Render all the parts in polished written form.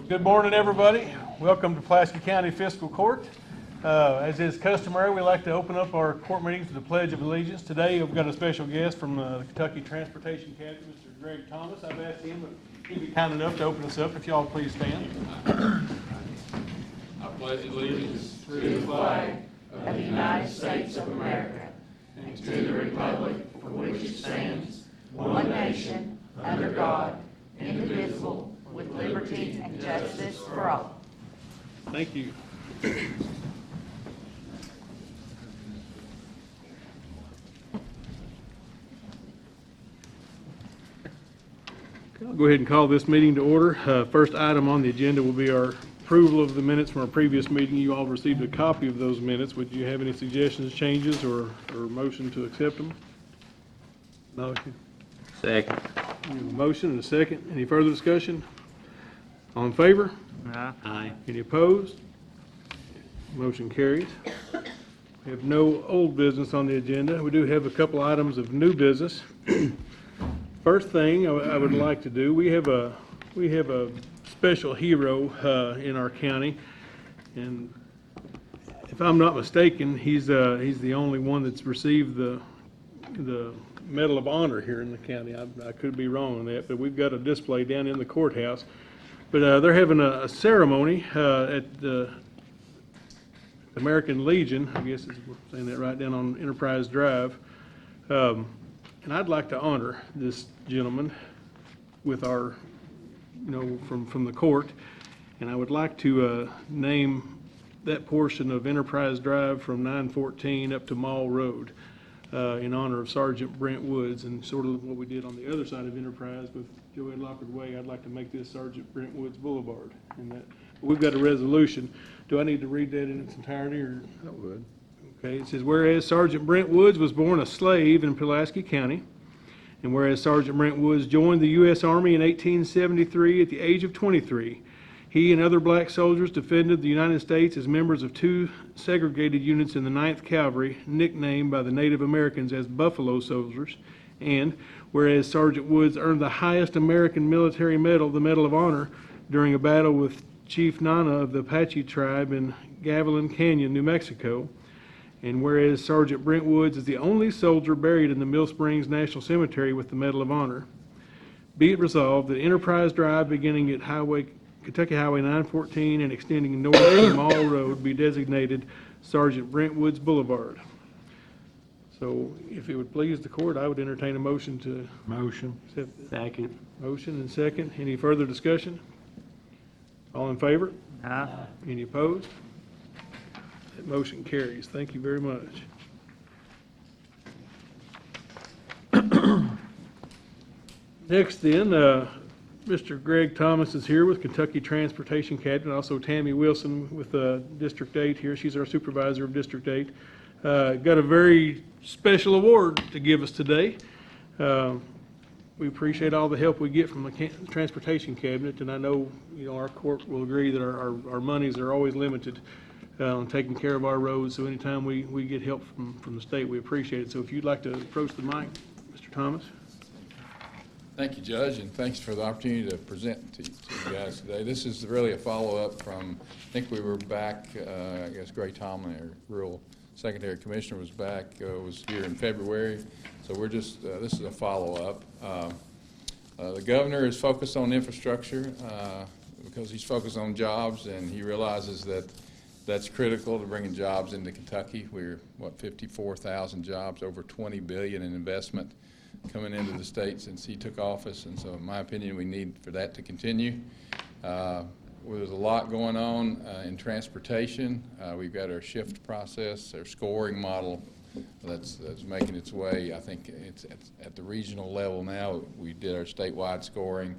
Good morning, everybody. Welcome to Pulaski County Fiscal Court. As is customary, we like to open up our court meetings with the Pledge of Allegiance. Today, we've got a special guest from the Kentucky Transportation Cabinet, Mr. Greg Thomas. I've asked him if he'd be kind enough to open us up. If y'all please stand. I pledge allegiance to the flag of the United States of America and to the republic for which it stands, one nation, under God, indivisible, with liberty and justice for all. Thank you. I'll go ahead and call this meeting to order. First item on the agenda will be our approval of the minutes from our previous meeting. You all received a copy of those minutes. Would you have any suggestions, changes, or motion to accept them? Motion. Second. We have a motion and a second. Any further discussion? All in favor? Aye. Any opposed? Motion carries. We have no old business on the agenda. We do have a couple items of new business. First thing I would like to do, we have a special hero in our county, and if I'm not mistaken, he's the only one that's received the Medal of Honor here in the county. I could be wrong on that, but we've got a display down in the courthouse. But they're having a ceremony at the American Legion, I guess we're saying that right, down on Enterprise Drive. And I'd like to honor this gentleman with our, from the court. And I would like to name that portion of Enterprise Drive from 914 up to Mall Road in honor of Sergeant Brent Woods, and sort of what we did on the other side of Enterprise with Joed Lockard Way. I'd like to make this Sergeant Brent Woods Boulevard. And that we've got a resolution. Do I need to read that in its entirety, or? I would. Okay, it says, whereas Sergeant Brent Woods was born a slave in Pulaski County, and whereas Sergeant Brent Woods joined the U.S. Army in 1873 at the age of 23, he and other black soldiers defended the United States as members of two segregated units in the 9th Cavalry, nicknamed by the Native Americans as Buffalo Soldiers. And whereas Sergeant Woods earned the highest American military medal, the Medal of Honor, during a battle with Chief Nana of the Apache tribe in Gavilan Canyon, New Mexico. And whereas Sergeant Brent Woods is the only soldier buried in the Mill Springs National Cemetery with the Medal of Honor, be it resolved that Enterprise Drive beginning at Kentucky Highway 914 and extending north to Mall Road be designated Sergeant Brent Woods Boulevard. So if it would please the court, I would entertain a motion to accept this. Second. Motion and second. Any further discussion? All in favor? Aye. Any opposed? That motion carries. Thank you very much. Next then, Mr. Greg Thomas is here with Kentucky Transportation Cabinet, also Tammy Wilson with District 8 here. She's our supervisor of District 8. Got a very special award to give us today. We appreciate all the help we get from the Transportation Cabinet, and I know our court will agree that our monies are always limited on taking care of our roads. So anytime we get help from the state, we appreciate it. So if you'd like to approach the mic, Mr. Thomas. Thank you, Judge, and thanks for the opportunity to present to you guys today. This is really a follow-up from, I think we were back, I guess Gray Tomlin, our Rural Secretary Commissioner, was back, was here in February. So we're just, this is a follow-up. The governor is focused on infrastructure because he's focused on jobs, and he realizes that that's critical to bringing jobs into Kentucky. We're, 54,000 jobs, over $20 billion in investment coming into the state since he took office, and so in my opinion we need for that to continue. There's a lot going on in transportation. We've got our shift process, our scoring model that's making its way. I think it's at the regional level now. We did our statewide scoring,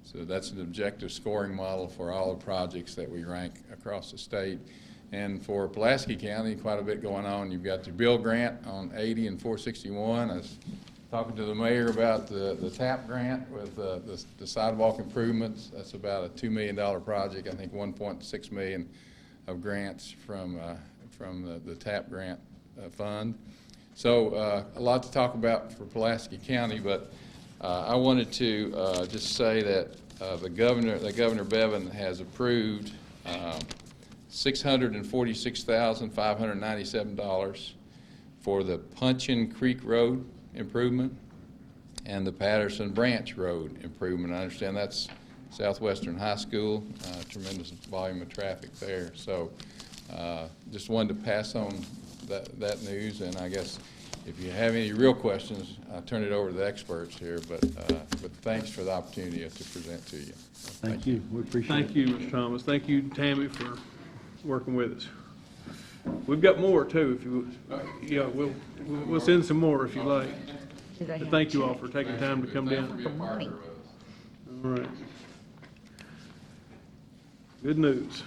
so that's an objective scoring model for all the projects that we rank across the state. And for Pulaski County, quite a bit going on. You've got the bill grant on 80 and 461. I was talking to the mayor about the TAP grant with the sidewalk improvements. That's about a $2 million project. I think 1.6 million of grants from the TAP grant fund. So a lot to talk about for Pulaski County, but I wanted to just say that Governor Bevan has approved $646,597 for the Punchin Creek Road improvement and the Patterson Branch Road improvement. I understand that's Southwestern High School, tremendous volume of traffic there. So just wanted to pass on that news, and I guess if you have any real questions, I'll turn it over to the experts here, but thanks for the opportunity to present to you. Thank you. We appreciate it. Thank you, Mr. Thomas. Thank you, Tammy, for working with us. We've got more too, if you, yeah, we'll send some more if you like. Do they But have thank you all check for taking time to come down. for money? All right. Good news.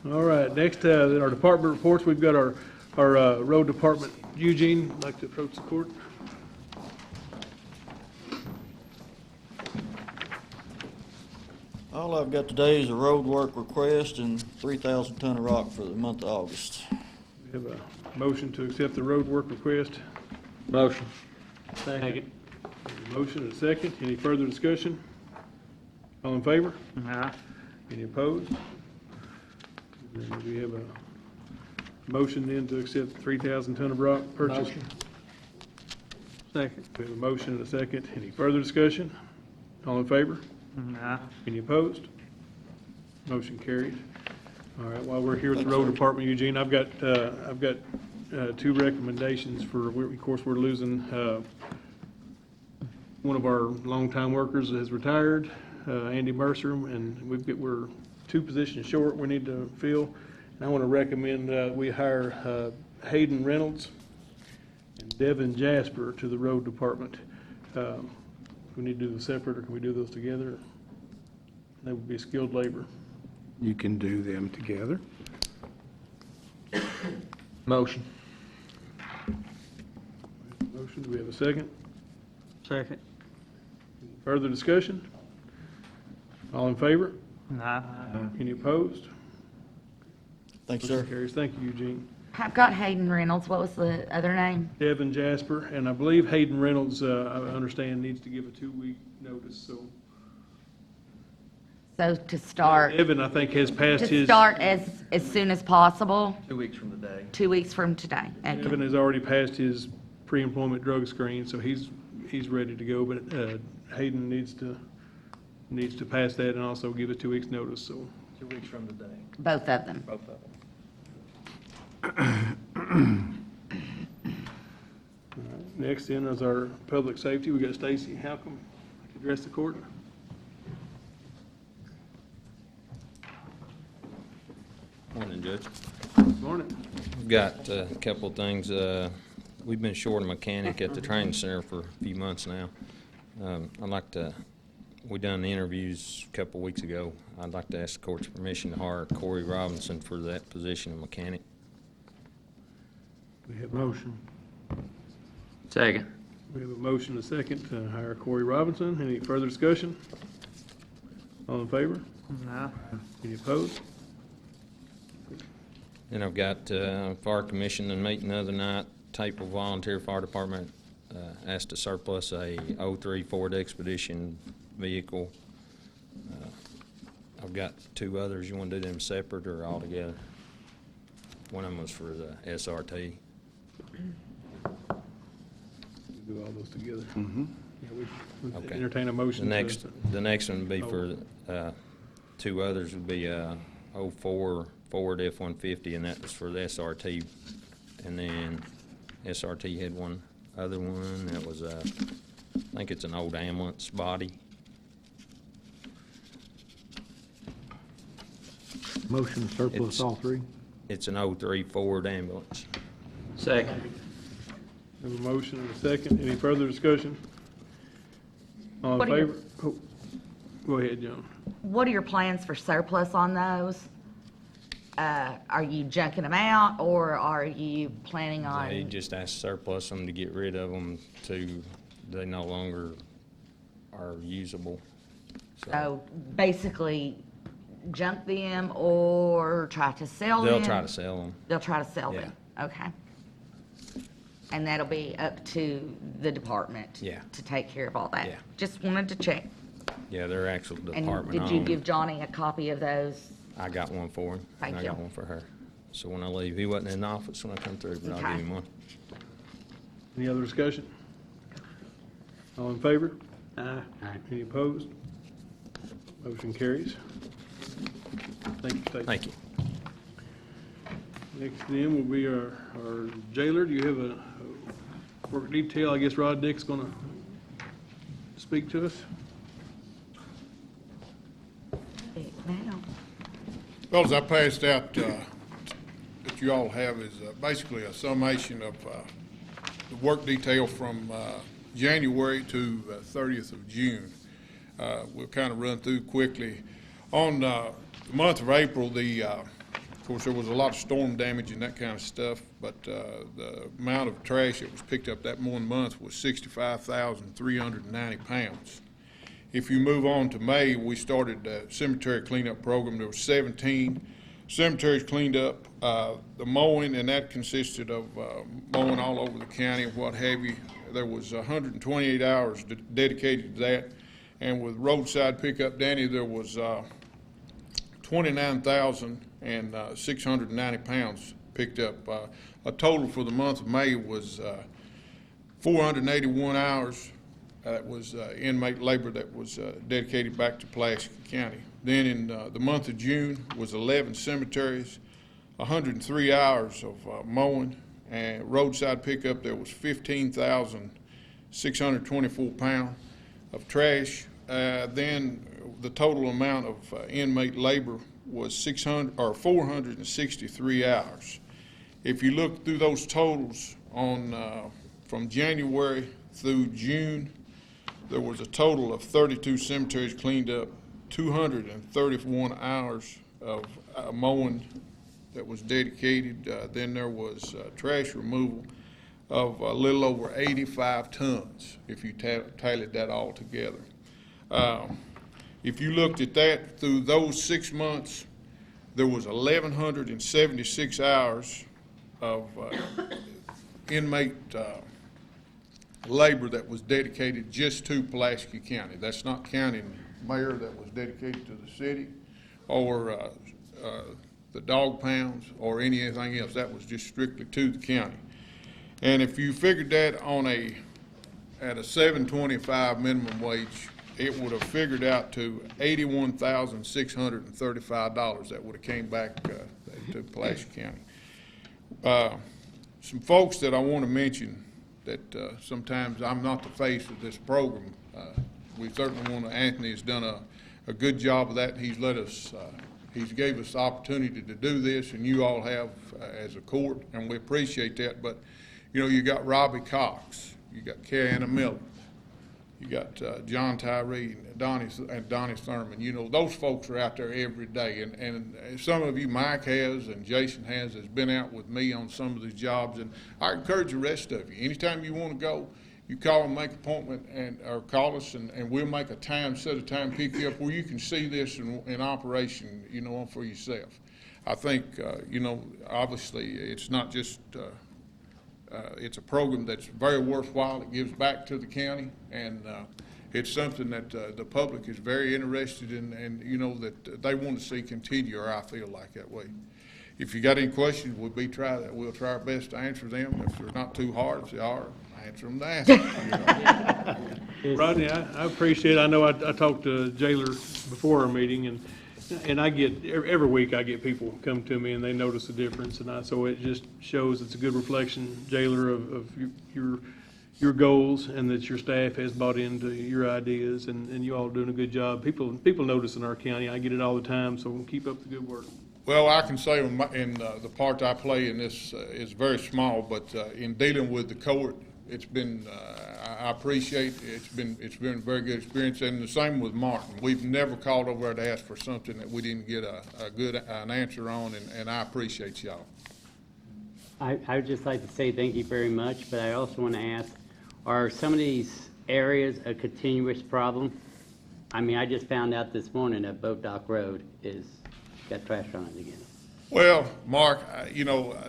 All right, next, in our department reports, we've got our road department. Eugene, would like to approach the court. All I've got today is a road work request and 3,000 ton of rock for the month of August. We have a motion to accept the road work request. Motion. Second. Motion and a second. Any further discussion? All in favor? Aye. Any opposed? And then we have a motion then to accept 3,000 ton of rock purchase. Second. We have a motion and a second. Any further discussion? All in favor? Aye. Any opposed? Motion carried. All right, while we're here at the road department, Eugene, I've got two recommendations for, of course, we're losing, one of our longtime workers has retired, Andy Mercer, and we're two positions short we need to fill. And I want to recommend, we hire, Hayden Reynolds and Devin Jasper to the road department. We need to do them separate, or can we do those together? They would be skilled labor. You can do them together. Motion. Motion, do we have a second? Second. Further discussion? All in favor? Aye. Any opposed? Thank you, Motion sir. carries. Thank you, Eugene. I've got Hayden Reynolds. What was the other name? Devin Jasper, and I believe Hayden Reynolds, I understand, needs to give a 2-week notice, so. So to start, Devin, I think, has passed to his. start as soon as possible, 2 weeks from today. 2 weeks from today. Okay. Devin has already passed his pre-employment drug screen, so he's ready to go, but Hayden needs to pass that and also give a 2 weeks notice, so. 2 weeks from today. Both of them. Both of them. Next in is our public safety. We got Stacy Halcomb to address the court. Morning, Judge. Morning. We've got a couple of things. We've been short a mechanic at the training center for a few months now. We done the interviews a couple of weeks ago. I'd like to ask the court's permission to hire Corey Robinson for that position of mechanic. We have a motion. Second. We have a motion and a second to hire Corey Robinson. Any further discussion? All in favor? Aye. Any opposed? Then I've got Fire Commission and meeting the other night. Tapeville Volunteer Fire Department asked to surplus a 03 Ford Expedition vehicle. I've got two others. You want to do them separate or all together? One of them was for the SRT. Do all those together. Mm-hmm. Yeah, we Okay. entertain a motion. The next one would be for, two others would be 04 Ford F-150, and that was for the SRT. And then SRT had one other one that was, I think it's an old ambulance body. Motion to surplus It's- all three. It's an 03 Ford ambulance. Second. We have a motion and a second. Any further discussion? All in What are your- favor? Oh, go ahead, John. What are your plans for surplus on those? Are you junking them out, or are you planning They on? just asked surplus them to get rid of them they no longer are usable. So basically junk them or try to sell them? They'll try to sell them. They'll try to sell them? Okay. And that'll be up to the department? Yeah. To take care of all that? Yeah. Just wanted to check. Yeah, they're actual And department did you owned. give Johnny a copy of those? I got one for him. Thank And I got you. one for her. So when I leave, he wasn't in the office when I come through, but I'll Okay. give him one. Any other discussion? All in favor? Aye. Any opposed? Motion carries. Thank you, Stacy. Thank you. Next then will be our jailer. Do you have a work detail? I guess Rod Dick's gonna speak to us. Now. Well, as I passed out, that you all have is basically a summation of the work detail from January to 30th of June. We'll kind of run through quickly. On the month of April, of course, there was a lot of storm damage and that kind of stuff, but the amount of trash that was picked up that one month was 65,390 pounds. If you move on to May, we started a cemetery cleanup program. There were 17 cemeteries cleaned up. The mowing, and that consisted of mowing all over the county and what have you. There was 128 hours dedicated to that. And with roadside pickup, Danny, there was 29,690 pounds picked up. A total for the month of May was 481 hours. That was inmate labor that was dedicated back to Pulaski County. Then in the month of June was 11 cemeteries, 103 hours of mowing, and roadside pickup there was 15,624 pounds of trash. Then the total amount of inmate labor was 463 hours. If you look through those totals on from January through June, there was a total of 32 cemeteries cleaned up, 231 hours of mowing that was dedicated. Then there was trash removal of a little over 85 tons, if you tallied that all together. If you looked at that through those 6 months, there was 1,176 hours of inmate labor that was dedicated just to Pulaski County. That's not counting mayor that was dedicated to the city or the dog pounds or anything else. That was just strictly to the county. And if you figured that on at a $7.25 minimum wage, it would have figured out to $81,635 that would have came back to Pulaski County. Some folks that I want to mention that sometimes I'm not the face of this program. We certainly want to, Anthony has done a good job of that. He's let us, he's gave us the opportunity to do this, and you all have as a court, and we appreciate that. But, you know, you got Robbie Cox, you got Carrie Anna Miller, you got John Tyree and Donnie Thurman. You know, those folks are out there every day. And some of you, Mike has and Jason has been out with me on some of these jobs. And I encourage the rest of you, anytime you want to go, you call and make an appointment or call us, and we'll make a time, set a time, pick you up where you can see this in operation, you know, for yourself. I think, you know, obviously it's not just it's a program that's very worthwhile. It gives back to the county, and it's something that the public is very interested in, and you know that they want to see continue, or I feel like that way. If you got any questions, we'll try our best to answer them. If they're not too hard, if they are, answer them to ask them. You know. Rodney, I appreciate it. I know I talked to Jailer before our meeting, and I get, every week I get people come to me and they notice the difference, and so it just shows it's a good reflection, Jailer, of your goals, and that your staff has bought into your ideas, and you all doing a good job. People notice in our county. I get it all the time, so keep up the good work. Well, I can say in the part I play in this is very small, but in dealing with the court, it's been, I appreciate, it's been a very good experience, and the same with Martin. We've never called over there to ask for something that we didn't get an answer on, and I appreciate y'all. I would just like to say thank you very much, but I also want to ask, are some of these areas a continuous problem? I mean, I just found out this morning that Boat Dock Road got trash on it again. Well, Mark,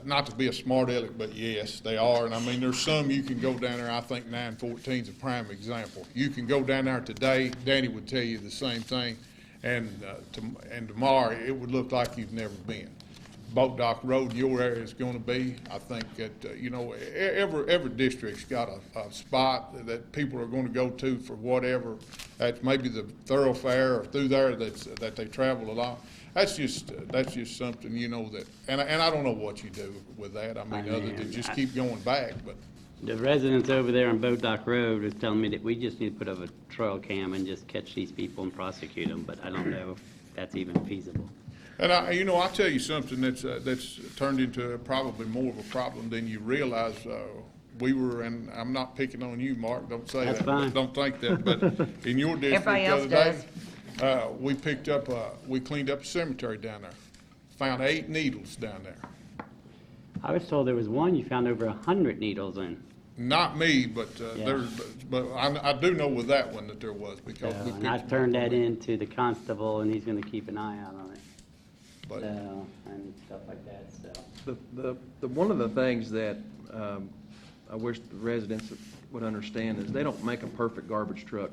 not to be a smart aleck, but yes, they are. And I mean, there's some you can go down there, I think 914 is a prime example. You can go down there today, Danny would tell you the same thing, and tomorrow it would look like you've never been. Boat Dock Road in your area is gonna be, I think that, every district's got a spot that people are gonna go to for whatever. That's maybe the thoroughfare or through there that they travel a lot. That's just something, that, and I don't know what you do with that. I mean, other than just keep going back, but. The residents over there on Boat Dock Road was telling me that we just need to put up a trail cam and just catch these people and prosecute them, but I don't know if that's even feasible. And I'll tell you something that's turned into probably more of a problem than you realize. We were, and I'm not picking on you, Mark, don't say That's that. fine. Don't think that, but in your district Everybody the else other day, we cleaned up a cemetery down there. Found 8 needles down there. I was told there was one you found over 100 needles in. Not me, but Yeah. I do know with that one that there was, because we And picked I them turned up. that in to the constable, and he's gonna keep an eye out on it, But and stuff like that, so. One of the things that I wish the residents would understand is they don't make a perfect garbage truck.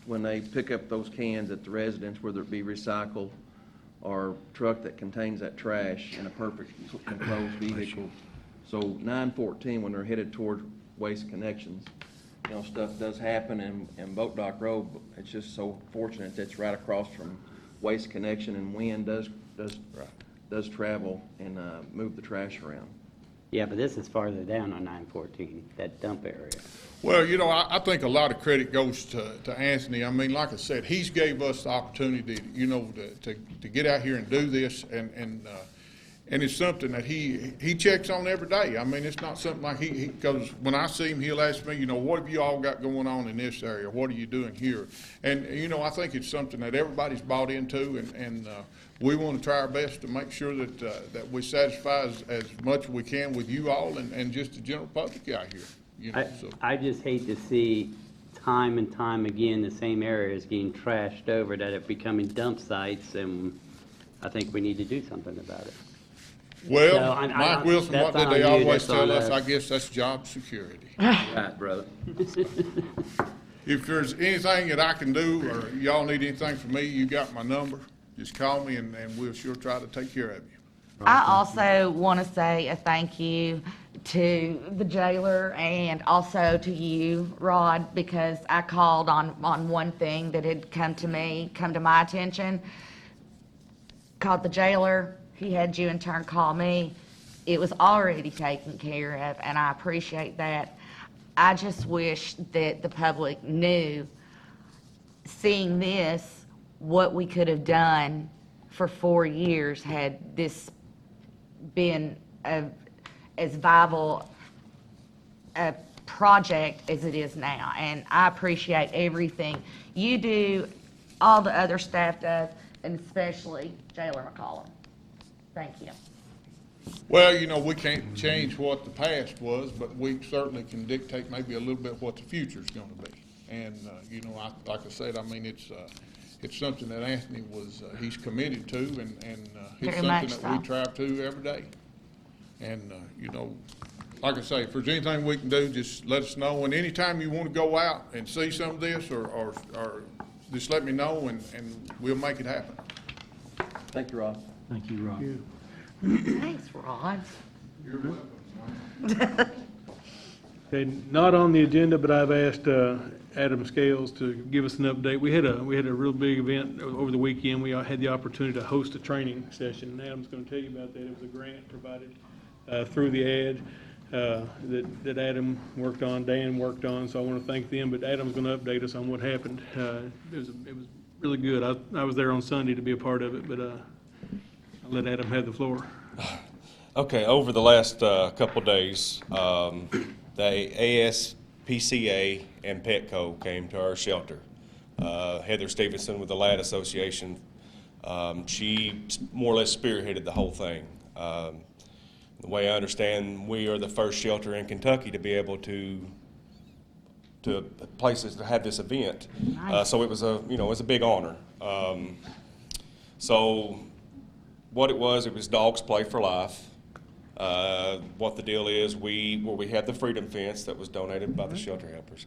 When they pick up those cans at the residence, whether it be recycled or truck that contains that trash in a perfect enclosed vehicle. So 914, when they're headed toward Waste Connections, stuff does happen, and Boat Dock Road, it's just so fortunate that it's right across from Waste Connection, and wind does travel and move the trash around. Yeah, but this is farther down on 914, that dump area. Well, I think a lot of credit goes to Anthony. I mean, like I said, he's gave us the opportunity, to get out here and do this, and it's something that he checks on every day. I mean, it's not something like because when I see him, he'll ask me, what have you all got going on in this area? What are you doing here? And, I think it's something that everybody's bought into, and we want to try our best to make sure that we satisfy as much as we can with you all and just the general public out here. So. I just hate to see time and time again the same areas getting trashed over that are becoming dump sites, and I think we need to do something about it. Well, So, Mike Wilson, what that's did they on you, always that's on tell us? us. I guess that's job security. Right, brother. If there's anything that I can do, or y'all need anything from me, you got my number. Just call me, and we'll sure try to take care of you. I also want to say a thank you to the jailer and also to you, Rod, because I called on one thing that had come to my attention. Called the jailer, he had you in turn call me. It was already taken care of, and I appreciate that. I just wish that the public knew, seeing this, what we could have done for 4 years had this been as viable a project as it is now. And I appreciate everything you do, all the other staff does, and especially Jailer McCollum. Thank you. Well, we can't change what the past was, but we certainly can dictate maybe a little bit what the future's gonna be. And, like I said, I mean, it's something that Anthony he's committed to, and it's Very much something that we so. try to every day. And, like I say, if there's anything we can do, just let us know. And anytime you wanna go out and see some of this, or just let me know, and we'll make it happen. Thank you, Rob. Thank you, Rob. Thanks, Rod. You're welcome. Okay, not on the agenda, but I've asked Adam Scales to give us an update. We had a real big event over the weekend. We had the opportunity to host a training session, and Adam's going to tell you about that. It was a grant provided through the ad that Adam worked on, Dan worked on, so I want to thank them. But Adam's going to update us on what happened. It was really good. I was there on Sunday to be a part of it, but I'll let Adam have the floor. Okay, over the last couple of days, the ASPCA and Petco came to our shelter. Heather Stevenson with the Lad Association, she more or less spearheaded the whole thing. The way I understand, we are the first shelter in Kentucky to be able to places to have this event. Nice. So it was a big honor. So what it was Dogs Play for Life. What the deal is, where we had the Freedom Fence that was donated by the shelter helpers,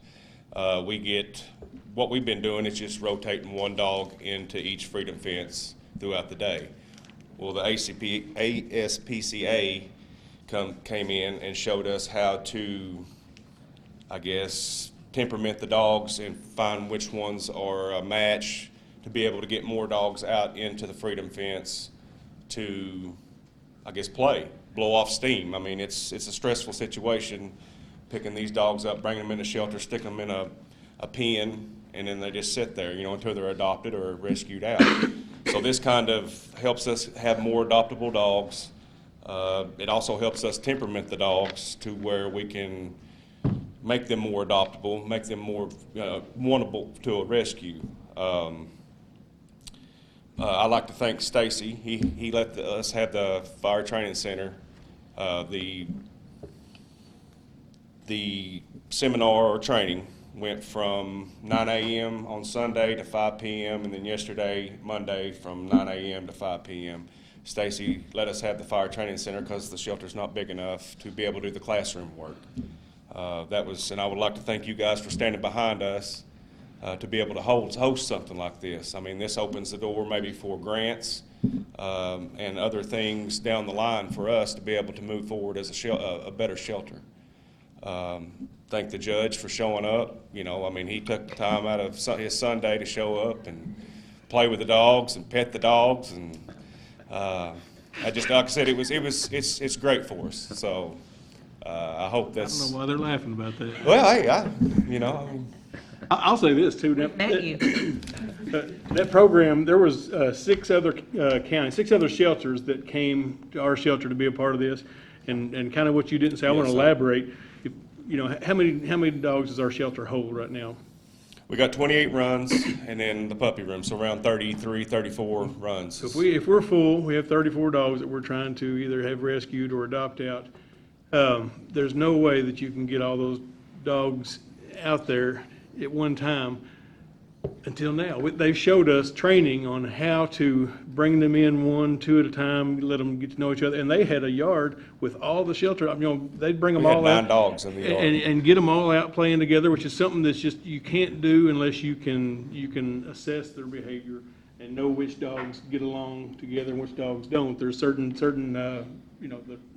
what we've been doing is just rotating one dog into each Freedom Fence throughout the day. Well, the ASPCA came in and showed us how to, I guess, temperament the dogs and find which ones are a match to be able to get more dogs out into the Freedom Fence to, I guess, blow off steam. I mean, it's a stressful situation, picking these dogs up, bringing them in a shelter, stick them in a pen, and then they just sit there, until they're adopted or rescued out. So this kind of helps us have more adoptable dogs. It also helps us temperament the dogs to where we can make them more adoptable, make them more wantable to a rescue. I'd like to thank Stacy. He let us have the fire training center. The seminar or training went from 9 a.m. on Sunday to 5 p.m. and then yesterday, Monday, from 9 a.m. to 5 p.m. Stacy let us have the fire training center because the shelter's not big enough to be able to do the classroom work. And I would like to thank you guys for standing behind us to be able to host something like this. I mean, this opens the door maybe for grants and other things down the line for us to be able to move forward as a better shelter. Thank the judge for showing up. I mean, he took the time out of his Sunday to show up and play with the dogs and pet the dogs, and like I said, it's great for us. So I hope that's. I don't know why they're laughing about that. Well, hey, I mean. I'll say this too. Met you. That program, there was 6 other counties, 6 other shelters that came to our shelter to be a part of this, and kind of what you didn't say. I want to Yes, sir. elaborate. How many dogs does our shelter hold right now? We got 28 runs and then the puppy room, so around 33, 34 runs. So if we're full, we have 34 dogs that we're trying to either have rescued or adopt out. There's no way that you can get all those dogs out there at one time until now. They've showed us training on how to bring them in 1, 2 at a time, let them get to know each other. And they had a yard with all the shelter, they'd bring them We had all 9 out. dogs in the yard. And get them all out playing together, which is something that's just, you can't do unless you can assess their behavior and know which dogs get along together and which dogs don't. There's certain the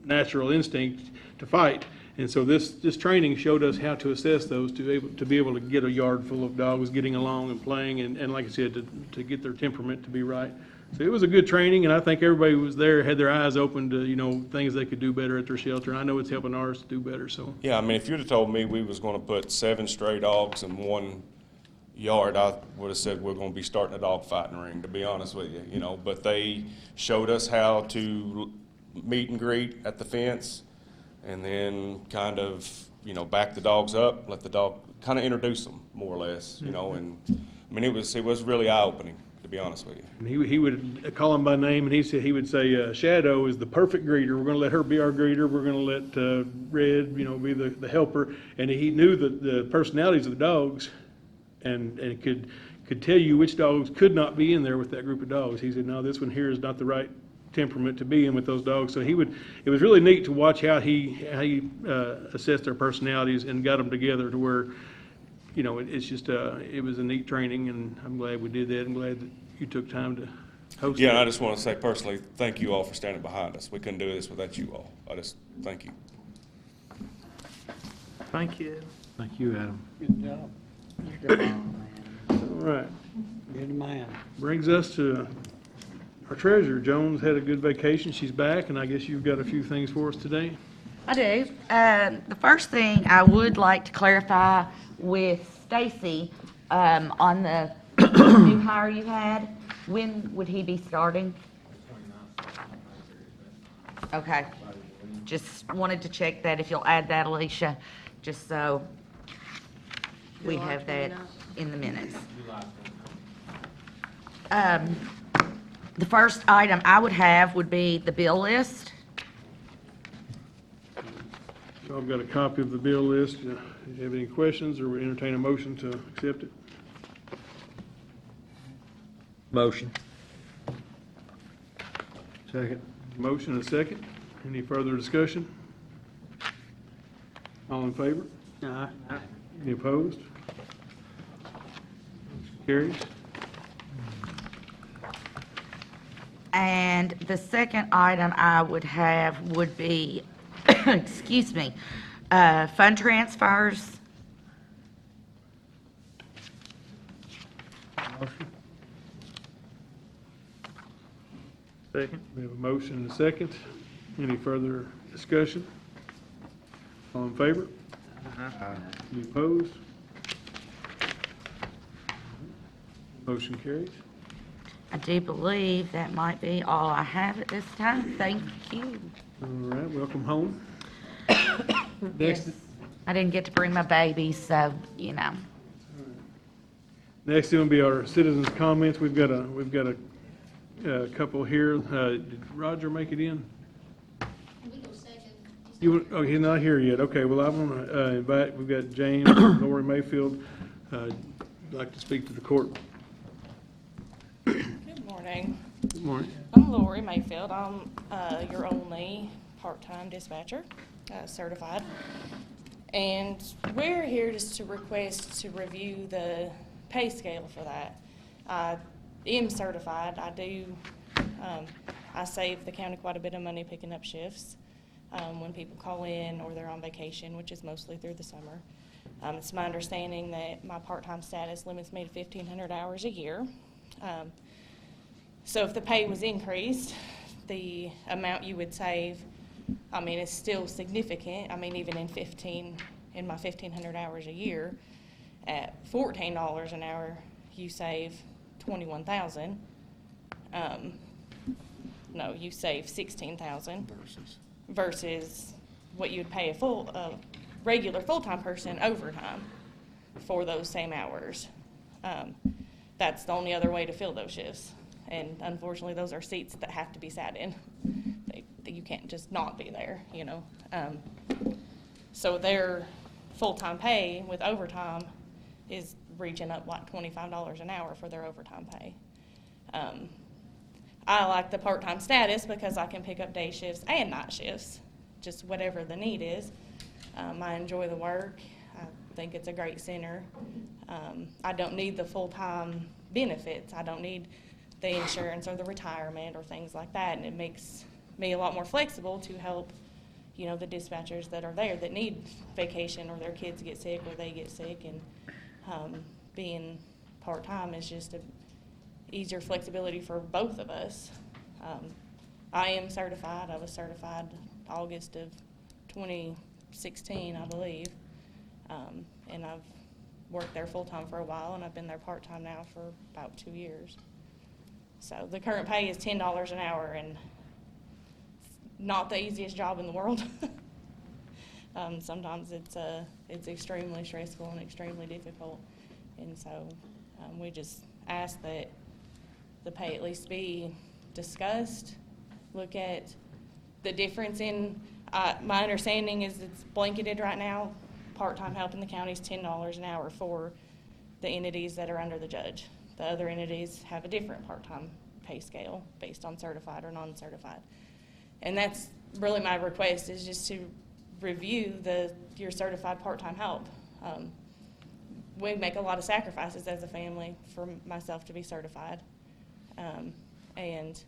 natural instinct to fight. And so this training showed us how to assess those, to be able to get a yard full of dogs getting along and playing, and like I said, to get their temperament to be right. So it was a good training, and I think everybody who was there had their eyes open to, things they could do better at their shelter. And I know it's helping ours to do better, so. Yeah, I mean, if you'd have told me we was gonna put 7 stray dogs in one yard, I would have said we're gonna be starting a dog fighting ring, to be honest with you, but they showed us how to meet and greet at the fence, and then kind of, back the dogs up, let the dog, kind of introduce them, more or less, and, I mean, it was really eye-opening, to be honest with you. And he would call him by name, and he would say, Shadow is the perfect greeter. We're going to let her be our greeter. We're going to let Red, be the helper. And he knew the personalities of the dogs, and could tell you which dogs could not be in there with that group of dogs. He said, no, this one here is not the right temperament to be in with those dogs. So it was really neat to watch how he assessed their personalities and got them together to where, it's just, it was a neat training, and I'm glad we did that. I'm glad that you took time to host it. Yeah, and I just want to say personally, thank you all for standing behind us. We couldn't do this without you all. I just, thank you. Thank you. Thank you, Adam. Good job. All right. You're the man. Brings us to our treasurer. Jones had a good vacation. She's back, and I guess you've got a few things for us today. I do. The first thing I would like to clarify with Stacy, on the new hire you had, when would he be starting? Okay. Just wanted to check that, if you'll add that, Alicia, just so we have that in the minutes. The first item I would have would be the bill list. So I've got a copy of the bill list. Do you have any questions, or we entertain a motion to accept it? Second. Motion and a second. Any further discussion? All in favor? Aye. Any opposed? Carries. And the second item I would have would be, excuse me, fund transfers. Motion. Second. We have a motion and a second. Any further discussion? All in favor? Any opposed? Motion carries. I do believe that might be all I have at this time. Thank you. All right, welcome home. Next, I didn't get to bring my baby, so, you know. next will be our citizens' comments. We've got a couple here. Did Roger make it in? Oh, he's not here yet. Okay, well, I want to invite, we've got James, Lori Mayfield, like to speak to the court. Good morning. Good morning. I'm Lori Mayfield. I'm your only part-time dispatcher, certified. And we're here just to request to review the pay scale for that. I am certified. I save the county quite a bit of money picking up shifts when people call in or they're on vacation, which is mostly through the summer. It's my understanding that my part-time status limits me to 1,500 hours a year. So if the pay was increased, the amount you would save, I mean, is still significant. I mean, even in my 1,500 hours a year, at $14 an hour, you save $21,000. No, you save $16,000 versus what you would pay a regular full-time person overtime for those same hours. That's the only other way to fill those shifts. And unfortunately, those are seats that have to be sat in. You can't just not be there, you know. So their full-time pay with overtime is reaching up like $25 an hour for their overtime pay. I like the part-time status because I can pick up day shifts and night shifts, just whatever the need is. I enjoy the work. I think it's a great center. I don't need the full-time benefits. I don't need the insurance or the retirement or things like that, and it makes me a lot more flexible to help, you know, the dispatchers that are there that need vacation or their kids get sick or they get sick, and being part-time is just a easier flexibility for both of us. I am certified. I was certified August of 2016, I believe, and I've worked there full-time for a while, and I've been there part-time now for about 2 years. So the current pay is $10 an hour, and not the easiest job in the world. Sometimes it's extremely stressful and extremely difficult, and so we just ask that the pay at least be discussed. Look at the difference in. My understanding is it's blanketed right now. Part-time help in the county is $10 an hour for the entities that are under the judge. The other entities have a different part-time pay scale based on certified or non-certified. And that's really my request, is just to review your certified part-time help. We make a lot of sacrifices as a family for myself to be certified. And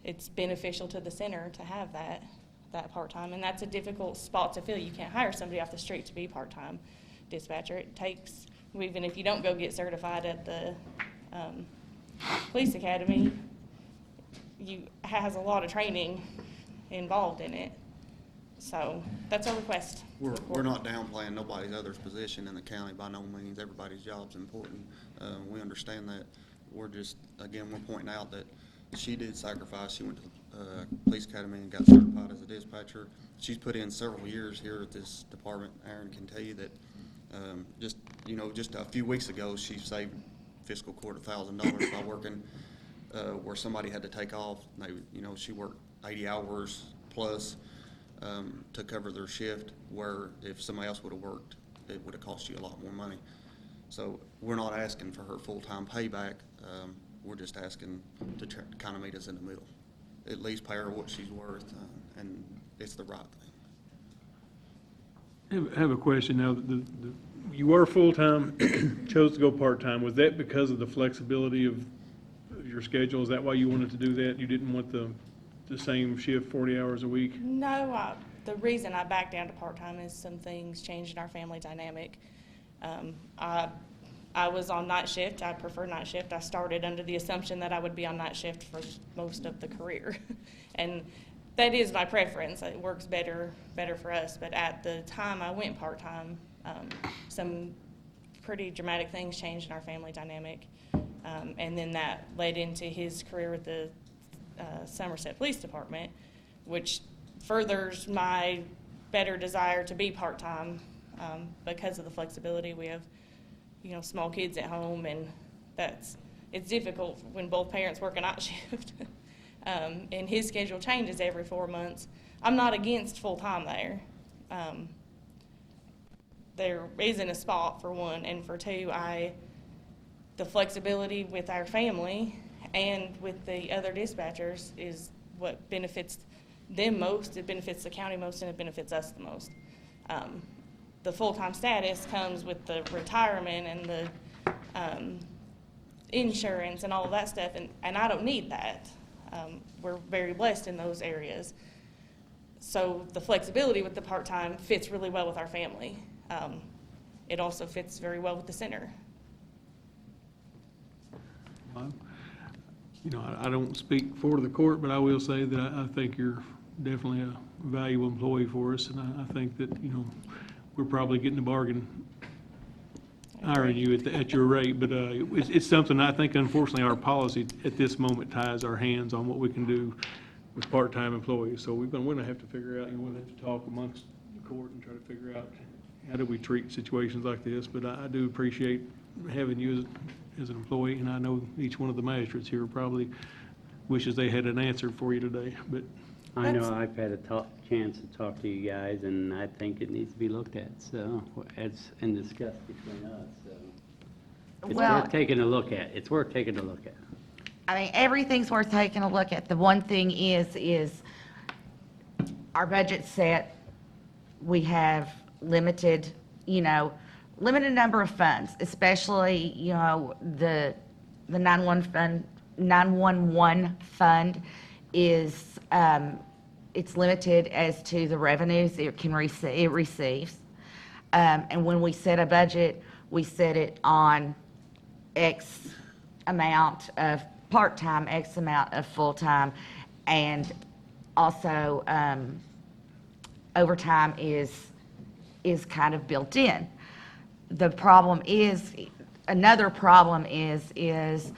it's beneficial to the center to have that part-time, and that's a difficult spot to fill. You can't hire somebody off the street to be part-time dispatcher. It takes, even if you don't go get certified at the police academy, has a lot of training involved in it. So that's our request. We're not downplaying nobody's other's position in the county by no means. Everybody's job's important. We understand that. We're just, again, we're pointing out that she did sacrifice. She went to the police academy and got certified as a dispatcher. She's put in several years here at this department. Aaron can tell you that just a few weeks ago, she saved fiscal court $1,000 by working where somebody had to take off. She worked 80 hours plus to cover their shift, where if somebody else would have worked, it would have cost you a lot more money. So we're not asking for her full-time payback. We're just asking to kind of meet us in the middle. at least pay her what she's worth, and it's the right thing. I have a question now. You were full-time, chose to go part-time. Was that because of the flexibility of your schedule? Is that why you wanted to do that? You didn't want the same shift, 40 hours a week? No, the reason I backed down to part-time is some things changed in our family dynamic. I was on night shift. I prefer night shift. I started under the assumption that I would be on night shift for most of the career. And that is my preference. It works better for us. But at the time I went part-time, some pretty dramatic things changed in our family dynamic. And then that led into his career with the Somerset Police Department, which furthers my better desire to be part-time because of the flexibility. We have, small kids at home, and it's difficult when both parents work a night shift. And his schedule changes every 4 months. I'm not against full-time there. There isn't a spot, for one, and for two, the flexibility with our family and with the other dispatchers is what benefits them most. It benefits the county most, and it benefits us the most. The full-time status comes with the retirement and the insurance and all of that stuff, and I don't need that. We're very blessed in those areas. So the flexibility with the part-time fits really well with our family. It also fits very well with the center. I don't speak for the court, but I will say that I think you're definitely a valuable employee for us, and I think that, we're probably getting a bargain hiring you at your rate, but it's something I think, unfortunately, our policy at this moment ties our hands on what we can do with part-time employees. So we're gonna have to figure out, we'll have to talk amongst the court and try to figure out how do we treat situations like this. But I do appreciate having you as an employee, and I know each one of the magistrates here probably wishes they had an answer for you today, but. I know I've had a chance to talk to you guys, and I think it needs to be looked at, so, and discussed between us, so. It's Well- worth taking a look at. It's worth taking a look at. I mean, everything's worth taking a look at. The one thing is our budget's set. We have limited number of funds, especially, the 911 fund is, it's limited as to the revenues it receives. And when we set a budget, we set it on X amount of part-time, X amount of full-time, and also overtime is kind of built in. Another problem is,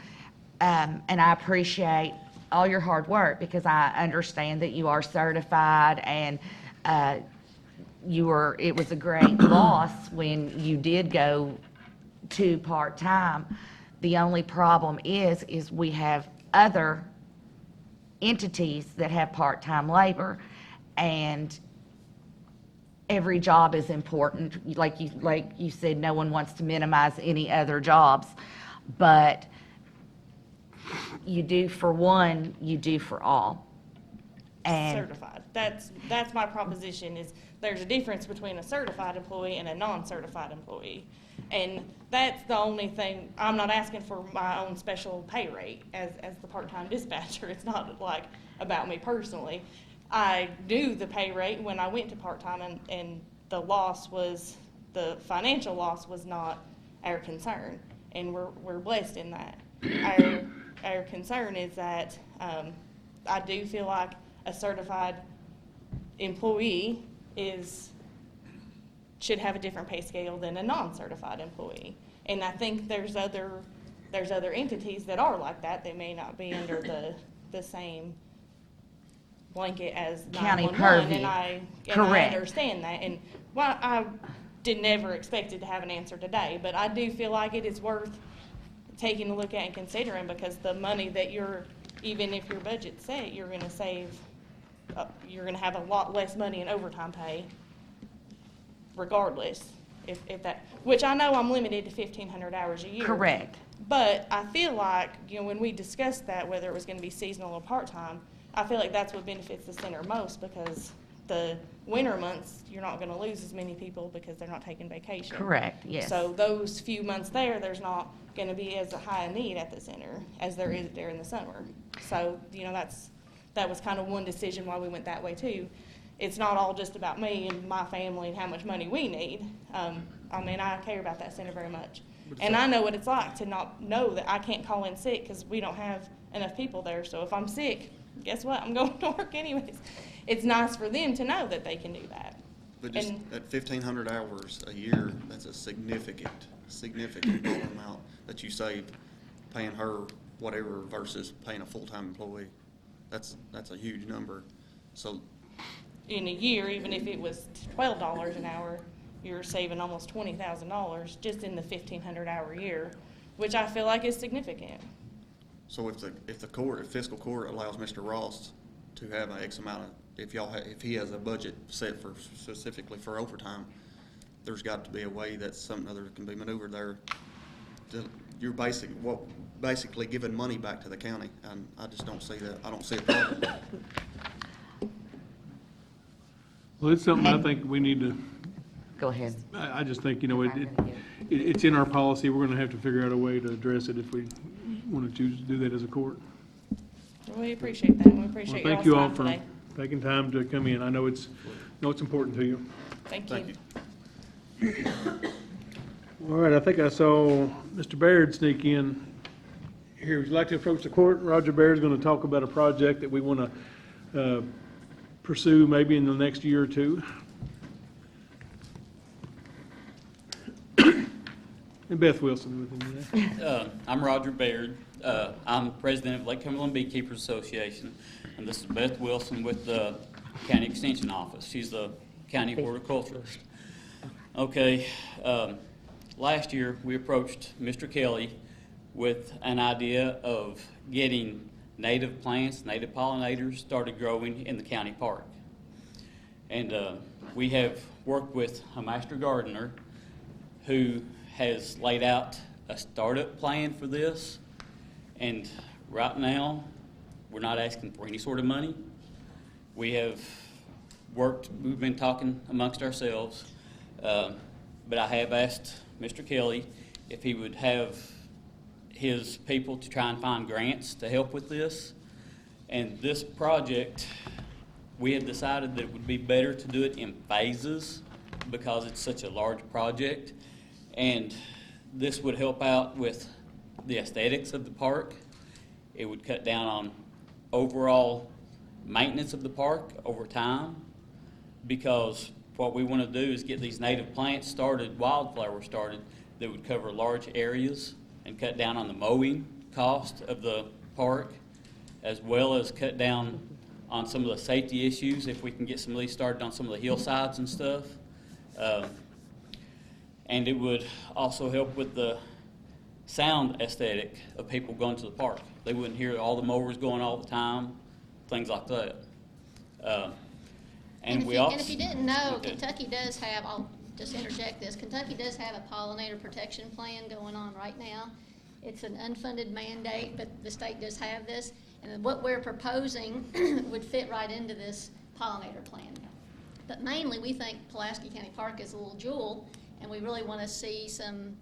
and I appreciate all your hard work, because I understand that you are certified, and it was a great loss when you did go to part-time. The only problem is we have other entities that have part-time labor, and every job is important. Like you said, no one wants to minimize any other jobs, but you do for one, you do for all. And Certified. That's my proposition, is there's a difference between a certified employee and a non-certified employee. And that's the only thing. I'm not asking for my own special pay rate as the part-time dispatcher. It's not like about me personally. I knew the pay rate when I went to part-time, and the financial loss was not our concern, and we're blessed in that. Our concern is that I do feel like a certified employee should have a different pay scale than a non-certified employee. And I think there's other entities that are like that. They may not be under the same blanket as County 911, purview. and I Correct. understand that. And I did never expect to have an answer today, but I do feel like it is worth taking a look at and considering, because the money that even if your budget's set, you're gonna save, you're gonna have a lot less money in overtime pay regardless, if that, which I know I'm limited to 1,500 hours a year. correct. But I feel like, when we discussed that, whether it was gonna be seasonal or part-time, I feel like that's what benefits the center most, because the winter months, you're not gonna lose as many people because they're not taking vacation. Correct, yes. So those few months there, there's not gonna be as high a need at the center as there is during the summer. So, you know, that was kind of one decision why we went that way too. It's not all just about me and my family and how much money we need. I mean, I care about that center very much. And I know what it's like to not know that I can't call in sick because we don't have enough people there. So if I'm sick, guess what? I'm going to work anyways. It's nice for them to know that they can do that. But just And- at 1,500 hours a year, that's a significant dollar amount that you save paying her whatever versus paying a full-time employee. That's a huge number. So In a year, even if it was $12 an hour, you're saving almost $20,000 just in the 1,500 hour year, which I feel like is significant. So if fiscal court allows Mr. Ross to have an X amount of, if he has a budget set for, specifically for overtime, there's got to be a way that something other can be maneuvered there. You're basically giving money back to the county, and I just don't see that. I don't see a problem. Well, it's something I think we need to, Go ahead. I just think, you know, it's in our policy. We're gonna have to figure out a way to address it if we want to choose to do that as a court. We appreciate that. We Well, appreciate thank y'all's you all time for today. taking time to come in. I know it's important to you. Thank Thank you. you. All right, I think I saw Mr. Baird sneak in here. Would you like to approach the court? Roger Baird's going to talk about a project that we want to pursue maybe in the next year or two. And Beth Wilson with him today. I'm Roger Baird. I'm president of Lake Cumberland Beekeepers Association, and this is Beth Wilson with the County Extension Office. She's the county horticulturist. Okay, last year we approached Mr. Kelly with an idea of getting native plants, native pollinators started growing in the county park. And we have worked with a master gardener who has laid out a startup plan for this. And right now, we're not asking for any sort of money. We've been talking amongst ourselves, but I have asked Mr. Kelly if he would have his people to try and find grants to help with this. And this project, we had decided that it would be better to do it in phases because it's such a large project. And this would help out with the aesthetics of the park. It would cut down on overall maintenance of the park over time, because what we want to do is get these native plants started, wildflowers started, that would cover large areas and cut down on the mowing cost of the park, as well as cut down on some of the safety issues if we can get some of these started on some of the hillsides and stuff. And it would also help with the sound aesthetic of people going to the park. They wouldn't hear all the mowers going all the time, things like that. And we if you didn't know, Okay. Kentucky does have, I'll just interject this, Kentucky does have a pollinator protection plan going on right now. It's an unfunded mandate, but the state does have this. And what we're proposing would fit right into this pollinator plan. But mainly, we think Pulaski County Park is a little jewel, and we really want to see some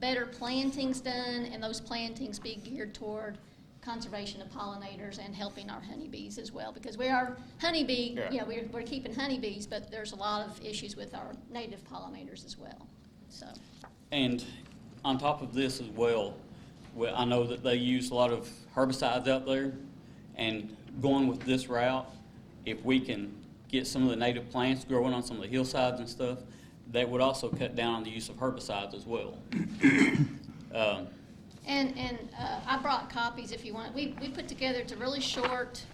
better plantings done, and those plantings be geared toward conservation of pollinators and helping our honeybees as well, because we are honeybee, Yeah. you know, we're keeping honeybees, but there's a lot of issues with our native pollinators as well, so. And on top of this as well, I know that they use a lot of herbicides out there, and going with this route, if we can get some of the native plants growing on some of the hillsides and stuff, that would also cut down on the use of herbicides as well. And I brought copies if you want. We put together, it's a really short,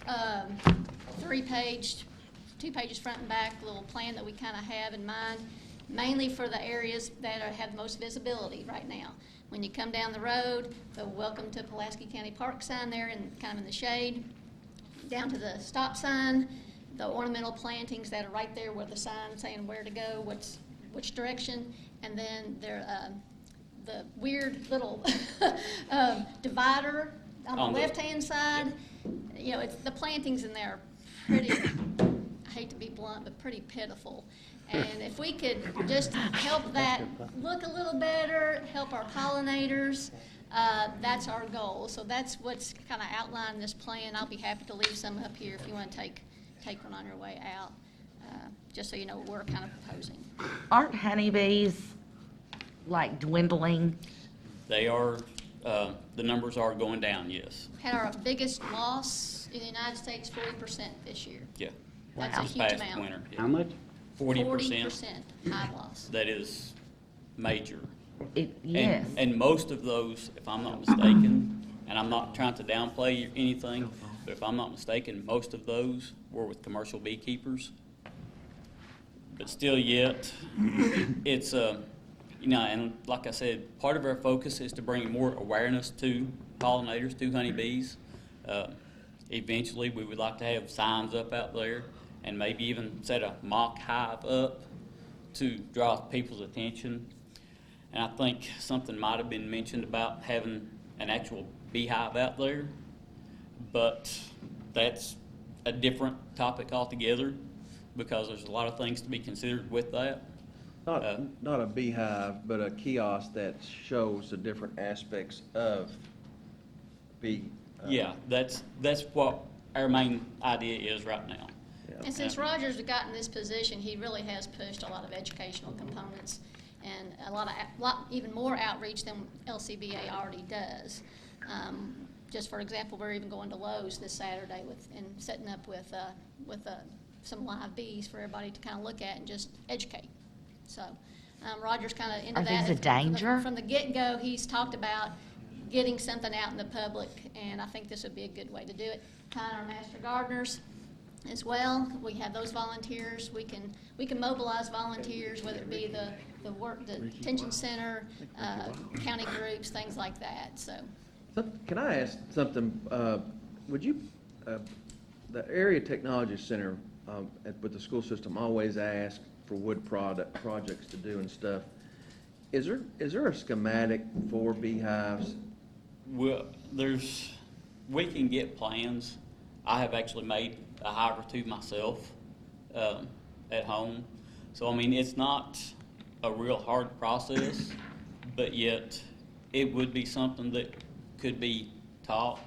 3-page, 2 pages front and back, little plan that we kind of have in mind, mainly for the areas that have the most visibility right now. When you come down the road, the Welcome to Pulaski County Park sign there and kind of in the shade, down to the stop sign, the ornamental plantings that are right there with the sign saying where to go, which direction, and then the weird little divider on the On the- left-hand side. you know, it's, the plantings in there are pretty, I hate to be blunt, but pretty pitiful. And if we could just help that look a little better, help our pollinators, that's our goal. So that's what's kind of outlined in this plan. I'll be happy to leave some up here if you want to take one on your way out, just so you know what we're kind of proposing. Aren't honeybees like dwindling? They are, the numbers are going down, yes. Had our biggest loss in the United States, 40% this year. Yeah. That's a This huge past amount. winter, yeah. How much? 40%. High loss. That is major. Yes. And most of those, if I'm not mistaken, and I'm not trying to downplay anything, but if I'm not mistaken, most of those were with commercial beekeepers. But still yet, it's, you know, and like I said, part of our focus is to bring more awareness to pollinators, to honeybees. Eventually, we would like to have signs up out there and maybe even set a mock hive up to draw people's attention. And I think something might have been mentioned about having an actual beehive out there, but that's a different topic altogether because there's a lot of things to be considered with that. Not a beehive, but a kiosk that shows the different aspects of bee. Yeah, that's what our main idea is right now. And since Roger's gotten this position, he really has pushed a lot of educational components and a lot even more outreach than LCBA already does. Just for example, we're even going to Lowe's this Saturday and setting up with some live bees for everybody to kind of look at and just educate. So Roger's kind of into Are that. these a danger? From the get-go, he's talked about getting something out in the public, and I think this would be a good way to do it. Kind of our master gardeners as well. We have those volunteers. We can mobilize volunteers, whether it be the detention center, county groups, things like that. So, Can I ask something? Would you, the Area Technology Center with the school system always ask for wood projects to do and stuff. Is there a schematic for beehives? Well, we can get plans. I have actually made a hive or two myself at home. So, I mean, it's not a real hard process, but yet it would be something that could be taught,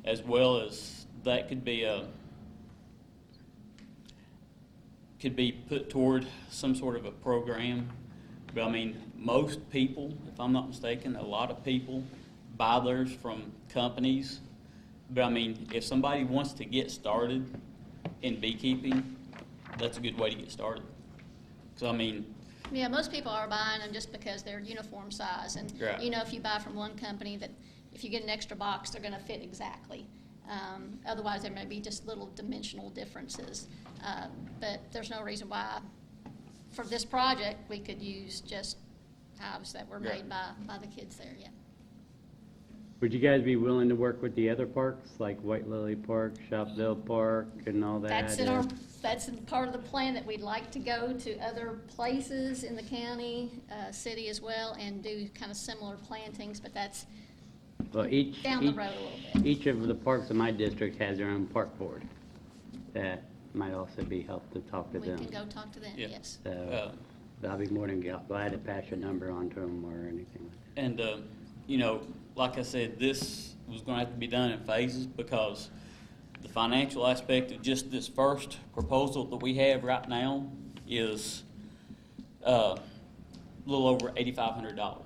as well as that could be put toward some sort of a program. But I mean, most people, if I'm not mistaken, a lot of people buy theirs from companies. But I mean, if somebody wants to get started in beekeeping, that's a good way to get started. So I mean, yeah, most people are buying them just because they're uniform size. And, right. you know, if you buy from one company, that if you get an extra box, they're going to fit exactly. Otherwise, there may be just little dimensional differences. But there's no reason why, for this project, we could use just hives that were made by the kids there, yeah. Would you guys be willing to work with the other parks, like White Lily Park, Shopville Park, and all that? That's part of the plan, that we'd like to go to other places in the county, city as well, and do kind of similar plantings, but that's Well, down the road a little bit. Each of the parks in my district has their own park board. That might also be helpful to talk to We them. can go talk to them, Yeah. yes. So, I'll be more than glad to pass your number on to them or anything like that. and you know, like I said, this was going to have to be done in phases because the financial aspect of just this first proposal that we have right now is a little over $8,500.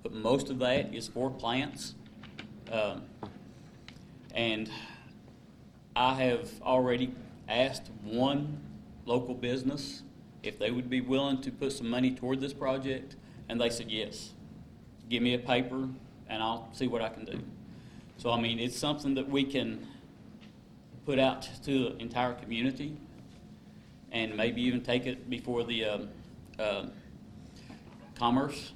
But most of that is for plants. And I have already asked one local business if they would be willing to put some money toward this project, and they said yes. Give me a paper and I'll see what I can do. So, I mean, it's something that we can put out to the entire community and maybe even take it before the Commerce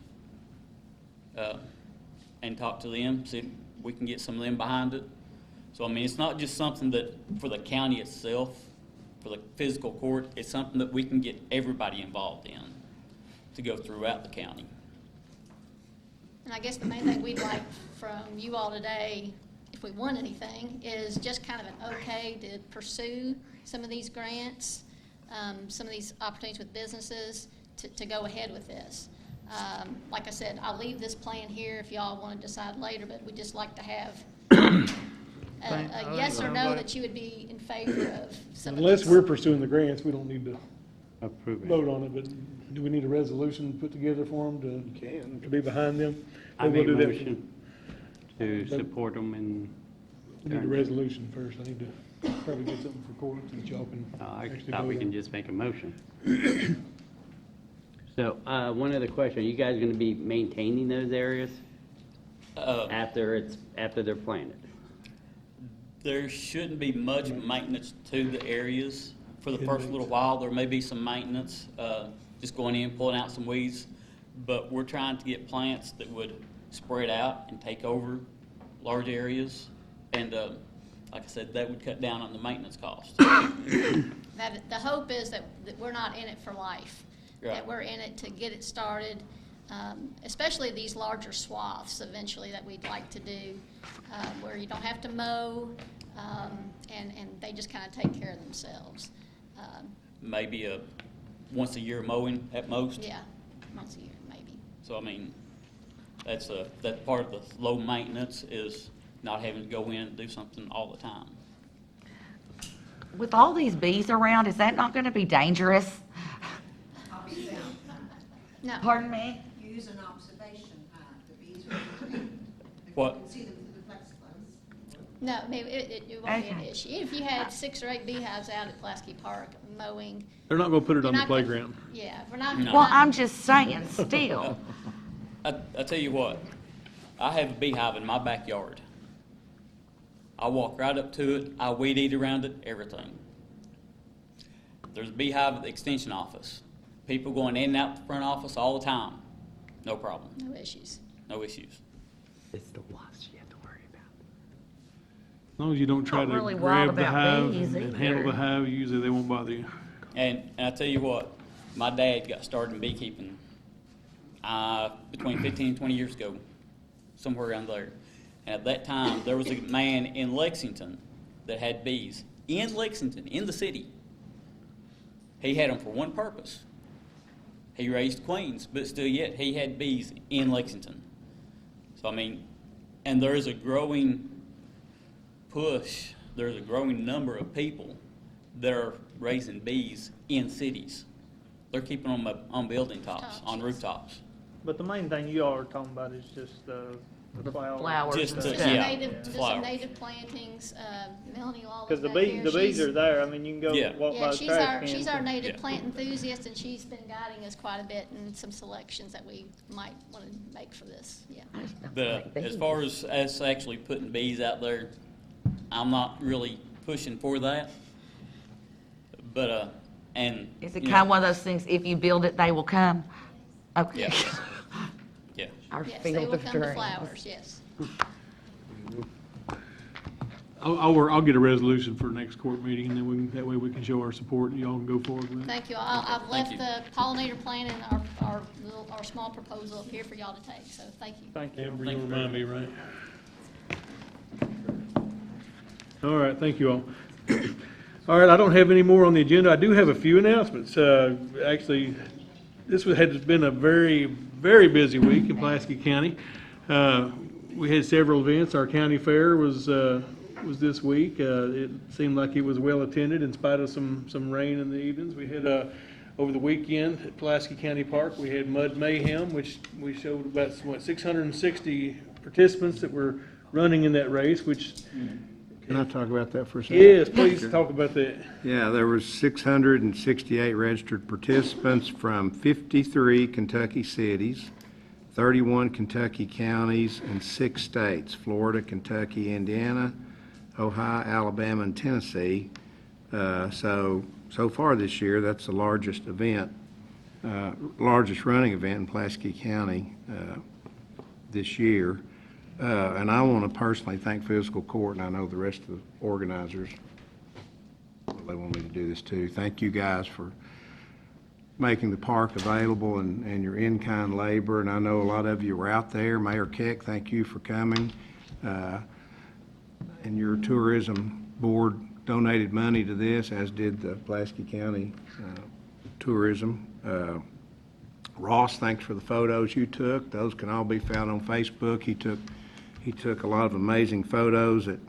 and talk to them, see if we can get some of them behind it. So, I mean, it's not just something that for the county itself, for the fiscal court, it's something that we can get everybody involved in to go throughout the county. And I guess the main thing we'd like from you all today, if we want anything, is just kind of an okay to pursue some of these grants, some of these opportunities with businesses to go ahead with this. Like I said, I'll leave this plan here if y'all want to decide later, but we'd just like to have a yes or no that you would be in favor of some of Unless these. we're pursuing the grants, we don't need to Approve it. vote on it, but do we need a resolution put together for them to be behind them? I Maybe make a we'll do that. motion to support them and. We need a resolution first. I need to probably get something for court so that y'all can I actually thought we vote can on it. just make a motion. So, one other question, are you guys gonna be maintaining those areas after they're planted? There shouldn't be much maintenance to the areas for the first little while. There may be some maintenance, just going in, pulling out some weeds. But we're trying to get plants that would spread out and take over large areas. And, like I said, that would cut down on the maintenance cost. That, the hope is that we're not in it for life. Right. That we're in it to get it started, especially these larger swaths eventually that we'd like to do, where you don't have to mow, and they just kind of take care of themselves. Maybe a once a year mowing at most. Yeah, once a year, maybe. So, I mean, that's part of the low maintenance is not having to go in and do something all the time. With all these bees around, is that not going to be dangerous? No. Pardon me? Use an observation hive, the bees are, What? you can see them through the plexiglass. No, maybe it won't be an Okay. issue. Even if you had 6 or 8 beehives out at Pulaski Park mowing. They're not gonna put it you're on the not gonna- playground. Yeah, we're not. No. Well, I'm just saying, still. I tell you what, I have a beehive in my backyard. I walk right up to it, I weed eat around it, everything. There's a beehive at the extension office. People going in and out the front office all the time. No problem, No issues. no issues. It's the wasps you have to worry about. As long as you don't try Not to really wild grab the about hive bees and handle the either. hive, usually they won't bother you. And I tell you what, my dad got started in beekeeping between 15 and 20 years ago, somewhere around there. And at that time, there was a man in Lexington that had bees. In Lexington, in the city. He had them for one purpose. He raised queens, but still yet he had bees in Lexington. So, I mean, and there's a growing push, there's a growing number of people that are raising bees in cities. They're keeping them up on building tops, on rooftops. But the main thing you all are talking about is just the flowers. Flowers Just and to- Just stuff. yeah, some flowers. native plantings, Melanie Lawless Because the back here, the bees she's- are there, I mean, you can go Yeah. walk by Yeah, the she's trash our, cans. she's our native Yeah. plant enthusiast, and she's been guiding us quite a bit in some selections that we might want to make for this, yeah. But as far as us actually putting bees out there, I'm not really pushing for that. But, and. Is it you kind of know, one of those things, if you build it, they will come? Okay. Yeah. Yeah. Our Yes, they field will of come to dreams. flowers, yes. I'll get a resolution for next court meeting, and then that way we can show our support, and y'all can go forward with it. Thank you. I've Thank left you. the pollinator plan and our small proposal up here for y'all to take, so thank you. Thank you. Amber, you'll remind me, right? All right, thank you all. All right, I don't have any more on the agenda. I do have a few announcements. Actually, has been a very, very busy week in Pulaski County. We had several events. Our county fair was this week. It seemed like it was well attended in spite of some rain in the evenings. We had over the weekend at Pulaski County Park, we had Mud Mayhem, which we showed about 660 participants that were running in that race, which. Can I talk about that for a second? Yes, please talk about that. Yeah, there was 668 registered participants from 53 Kentucky cities, 31 Kentucky counties, and 6 states: Florida, Kentucky, Indiana, Ohio, Alabama, and Tennessee. So far this year, that's the largest event, largest running event in Pulaski County this year. And I want to personally thank Fiscal Court, and I know the rest of the organizers, they want me to do this too. Thank you guys for making the park available and your in-kind labor. And I know a lot of you were out there. Mayor Keck, thank you for coming. and your tourism board donated money to this, as did the Pulaski County Tourism. Ross, thanks for the photos you took. Those can all be found on Facebook. He took a lot of amazing photos that,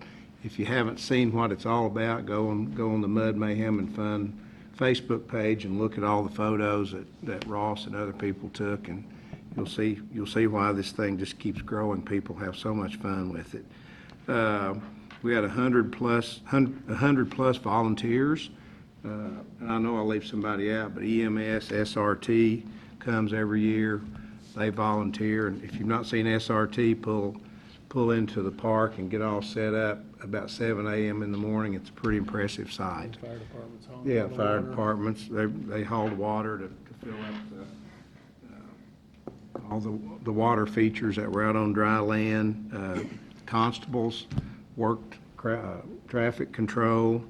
if you haven't seen what it's all about, go on the Mud Mayhem and Fun Facebook page and look at all the photos that Ross and other people took, and you'll see why this thing just keeps growing. People have so much fun with it. We had 100 plus volunteers. And I know I'll leave somebody out, but EMS, SRT comes every year. They volunteer, and if you've not seen SRT pull into the park and get all set up about 7 a.m. in the morning, it's a pretty impressive sight. Fire departments haul Yeah, all the fire water. departments, they haul the water to fill up all the water features that were out on dry land. Constables worked traffic control.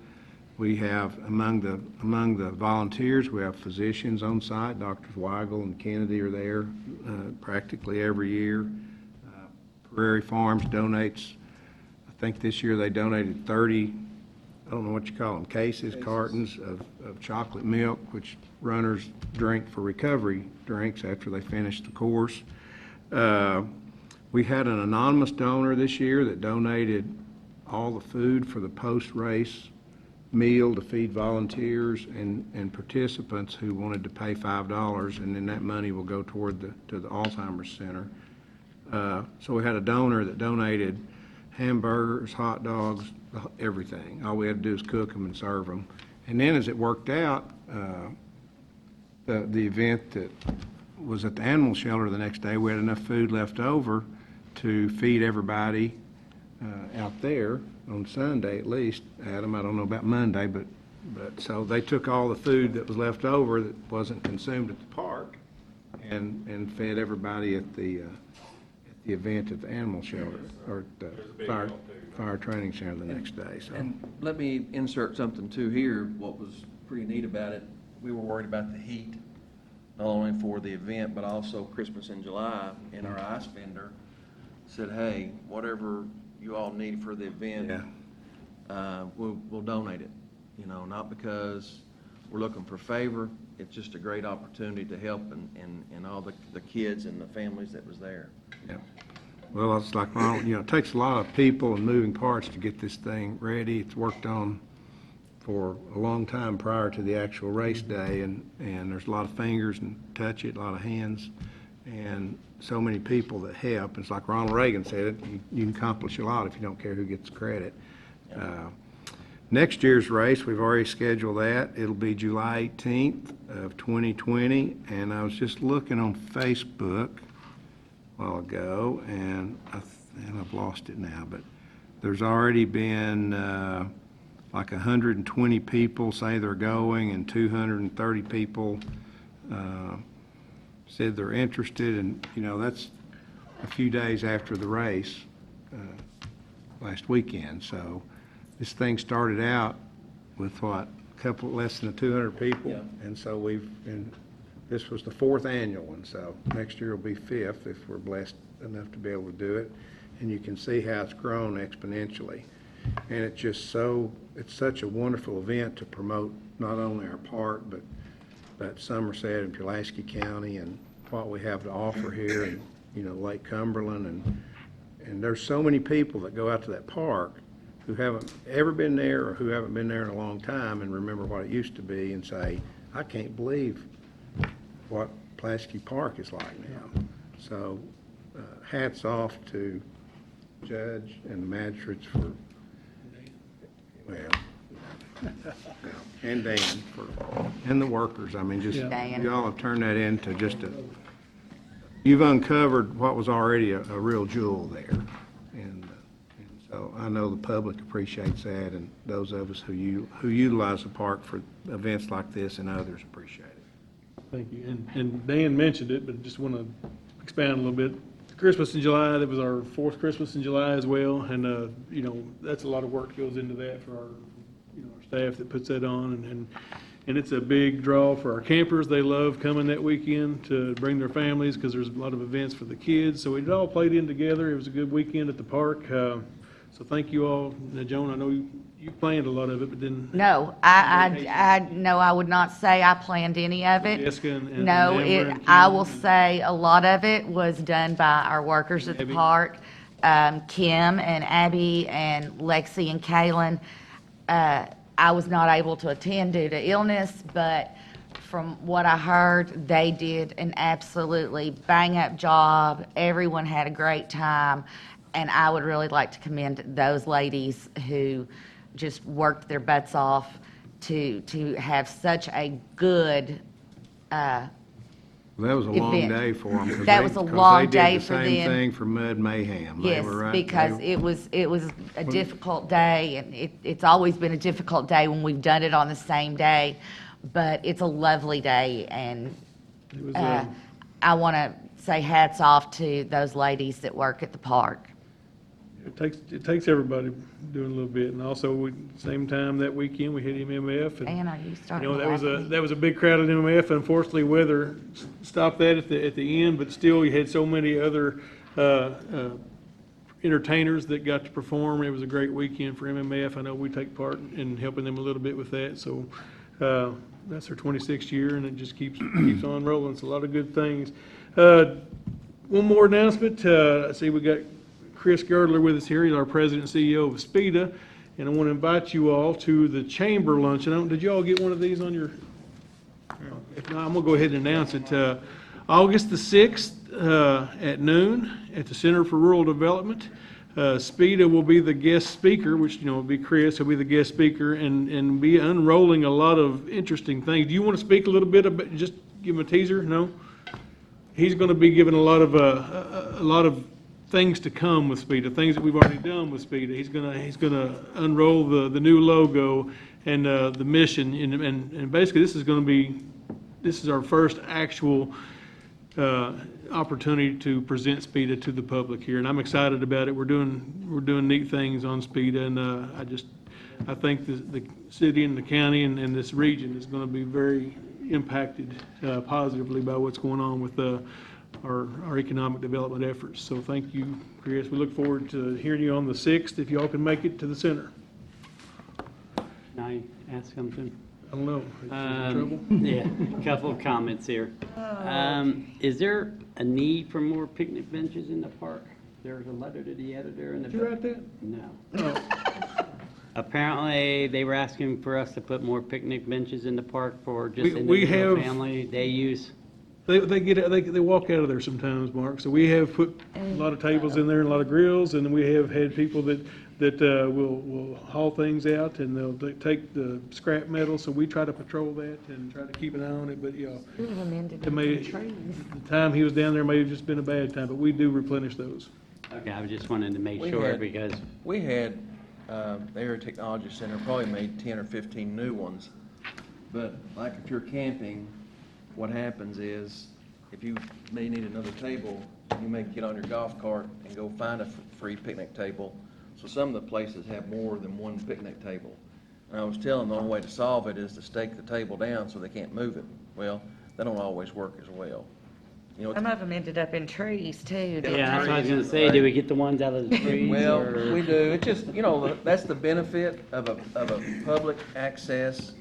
We have, among the volunteers, we have physicians on site. Drs. Weigel and Kennedy are there practically every year. Prairie Farms donates, I think this year they donated 30, I don't know what you call them, cases, cartons of chocolate milk, which runners drink for recovery drinks after they finish the course. We had an anonymous donor this year that donated all the food for the post-race meal to feed volunteers and participants who wanted to pay $5, and then that money will go toward to the Alzheimer's Center. So we had a donor that donated hamburgers, hot dogs, everything. All we had to do is cook them and serve them. And then as it worked out, the event that was at the animal shelter the next day, we had enough food left over to feed everybody out there on Sunday at least. Adam, I don't know about Monday, but so they took all the food that was left over that wasn't consumed at the park and fed everybody at the event at the animal shelter, or at the fire training center the next day, so. And let me insert something too here. What was pretty neat about it, we were worried about the heat, not only for the event, but also Christmas in July, and our ice vendor said, hey, whatever you all need for the event, we'll donate it. You know, not because we're looking for favor, it's just a great opportunity to help and all the kids and the families that was there. Yeah. Well, it's like, it takes a lot of people and moving parts to get this thing ready. It's worked on for a long time prior to the actual race day, and there's a lot of fingers and touch it, a lot of hands, and so many people that help. It's like Ronald Reagan said, you can accomplish a lot if you don't care who gets credit. Next year's race, we've already scheduled that. It'll be July 18th of 2020, and I was just looking on Facebook a while ago, and I've lost it now, but there's already been like 120 people say they're going, and 230 people said they're interested, and that's a few days after the race last weekend. So this thing started out with less than 200 people, and so this was the 4th annual one, so next year will be 5th if we're blessed enough to be able to do it. And you can see how it's grown exponentially. And it's such a wonderful event to promote not only our park, but Somerset and Pulaski County and what we have to offer here, and Lake Cumberland, and there's so many people that go out to that park who haven't ever been there or who haven't been there in a long time and remember what it used to be and say, I can't believe what Pulaski Park is like now. So hats off to Judge and the magistrates and Dan and the workers. I mean, just Dan. y'all have turned that into you've uncovered what was already a real jewel there. And so I know the public appreciates that, and those of us who utilize the park for events like this and others appreciate it. Thank you. And Dan mentioned it, but just want to expand a little bit. Christmas in July, that was our 4th Christmas in July as well, and that's a lot of work goes into that for our our staff that puts that on, and it's a big draw for our campers. They love coming that weekend to bring their families because there's a lot of events for the kids. So it all played in together. It was a good weekend at the park. So thank you all. Now, Joan, I know you planned a lot of it, but then No, I would not say I planned any of it. Jessica and No, Amber and I Kim will and- say a lot of it was done by our workers at the Abby. park. Kim and Abby and Lexi and Kaylin. I was not able to attend due to illness, but from what I heard, they did an absolutely bang-up job. Everyone had a great time, and I would really like to commend those ladies who just worked their butts off to have such a good That was a long event. day for them. That was a long day for They did the them. same thing for Mud Mayhem. They Yes, were right- because they- it was a difficult day, and it's always been a difficult day when we've done it on the same day, but it's a lovely day, and It was, I want to say hats off to those ladies that work at the park. it takes everybody doing a little bit, and also, same time that weekend, we had MMF. And are you starting to that was laugh at me? that was a big crowd at MMF. Unfortunately, weather stopped that at the end, but still, you had so many other entertainers that got to perform. It was a great weekend for MMF. I know we take part in helping them a little bit with that, so that's their 26th year, and it just keeps on rolling. It's a lot of good things. One more announcement. I see we got Chris Girdler with us here. He's our president and CEO of SPEDA, and I want to invite you all to the chamber luncheon. Did you all get one of these on your? If not, I'm going to go ahead and announce it. August the 6th at noon at the Center for Rural Development. SPEDA will be the guest speaker, which, will be Chris. He'll be the guest speaker and be unrolling a lot of interesting things. Do you want to speak a little bit about, just give him a teaser? No? He's going to be giving a lot of things to come with SPEDA, things that we've already done with SPEDA. He's gonna unroll the new logo and the mission, and basically this is our first actual opportunity to present SPEDA to the public here, and I'm excited about it. We're doing neat things on SPEDA, and I think the city and the county and this region is going to be very impacted positively by what's going on with our economic development efforts. So thank you, Chris. We look forward to hearing you on the 6th, if you all can make it to the center. Can I ask something? I don't know. Trouble? Yeah, a couple of comments here. Is there a need for more picnic benches in the park? There's a letter to the editor in the. Did you write that? No. Apparently, they were asking for us to put more picnic benches in the park for just We individual have- family. They use, They walk out of there sometimes, Mark. So we have put a lot of tables in there and a lot of grills, and we have had people that will haul things out, and they'll take the scrap metal. So we try to patrol that and try to keep an eye on it. But to me, the time he was down there may have just been a bad time, but we do replenish those. okay, I was just wanting to make We sure had- because, We had, the Area Technology Center probably made 10 or 15 new ones. But like if you're camping, what happens is, if you may need another table, you may get on your golf cart and go find a free picnic table. So some of the places have more than one picnic table. And I was telling them the only way to solve it is to stake the table down so they can't move it. Well, that don't always work as well. Some of them ended up in trees too. didn't yeah, that's they? what I was gonna say. Do we get the ones out of the trees? Well, or- we do. It's just, that's the benefit of a public access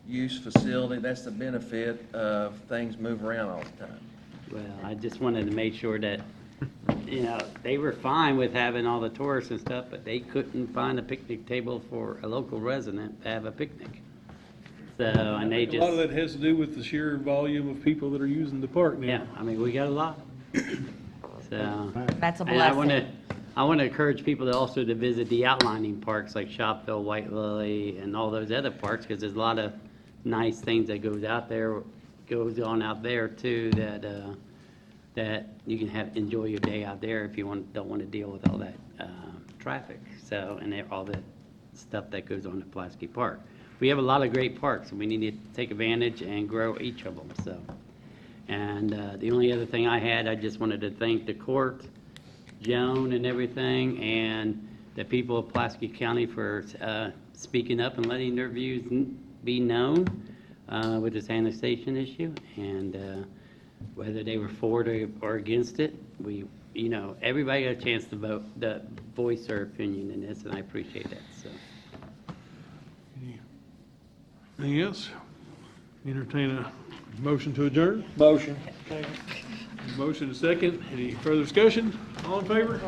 use facility. That's the benefit of things move around all the time. Well, I just wanted to make sure that, they were fine with having all the tourists and stuff, but they couldn't find a picnic table for a local resident to have a picnic. So, and they A lot of just, that has to do with the sheer volume of people that are using the park now. yeah, I mean, we got a lot. So. That's a And I want blessing. to encourage people to also to visit the outlining parks like Shopville, White Lily, and all those other parks, because there's a lot of nice things that goes on out there too, that you can enjoy your day out there if you don't want to deal with all that traffic. So, and all the stuff that goes on at Pulaski Park. We have a lot of great parks, and we need to take advantage and grow each of them, so. And the only other thing I had, I just wanted to thank the court, Joan and everything, and the people of Pulaski County for speaking up and letting their views be known with the sanitation issue. And whether they were for it or against it, we you know, everybody got a chance to vote, to voice their opinion in this, and I appreciate that, so. Anything else? Entertain a motion to adjourn? Motion. Motion and second. Any further discussion? All in favor?